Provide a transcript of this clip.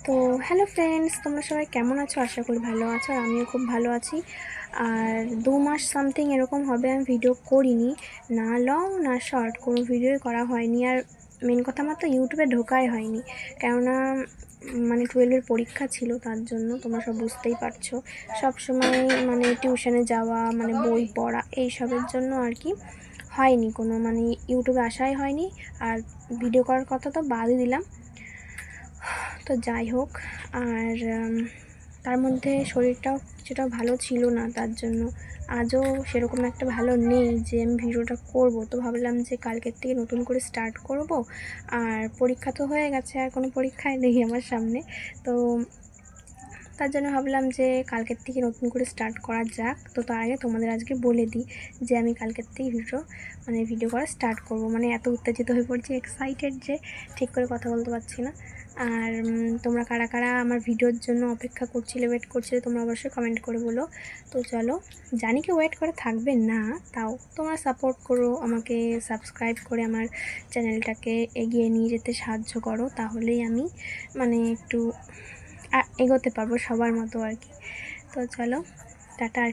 তো hello friends, তোমরা সবাই কেমন আছো? আশা করি ভালো আছো, আর আমিও খুব ভালো আছি। আর 2 মাস সামথিং এরকম হবে আমি ভিডিও করিনি, না লং না শর্ট, কোনো ভিডিওই করা হয়নি। আর মেন কথা, আমার তো ইউটিউবে ঢোকাই হয়নি, কেননা মানে 12-এর পরীক্ষা ছিল, তার জন্য তোমরা সব বুঝতেই পারছো। সব সময় মানে টিউশনে যাওয়া, মানে বই পড়া, এইসবের জন্য আর কি হয়নি কোনো, মানে ইউটিউবে আসাই হয়নি। আর ভিডিও করার কথা তো বাদই দিলাম। তো যাই হোক, আর তার মধ্যে শরীরটাও কিছুটা ভালো ছিল না, তার জন্য আজও সেরকম একটা ভালো নেই যে আমি ভিডিওটা করব। তো ভাবলাম যে কালকের থেকে নতুন করে স্টার্ট করব। আর পরীক্ষা তো হয়ে গেছে, আর কোনো পরীক্ষায় নেই আমার সামনে। তো তার জন্য ভাবলাম যে কালকের থেকে নতুন করে স্টার্ট করা যাক। তো তার আগে তোমাদের আজকে বলে দিই যে আমি কালকের থেকে ভিডিও করা স্টার্ট করব। মানে এত উত্তেজিত হয়ে পড়ছি, এক্সাইটেড যে ঠিক করে কথা বলতে পারছি না। আর তোমরা কারা কারা আমার ভিডিওর জন্য অপেক্ষা করছিলে, ওয়েট করছিলে, তোমরা অবশ্যই কমেন্ট করে বলো। তো চলো, জানি কি ওয়েট করে থাকবে না, তাও তোমরা সাপোর্ট করো আমাকে, সাবস্ক্রাইব করে আমার চ্যানেলটাকে এগিয়ে নিয়ে যেতে সাহায্য করো, তাহলেই আমি মানে একটু এগোতে পারবো সবার মতো আর কি। তো চলো, টাটা।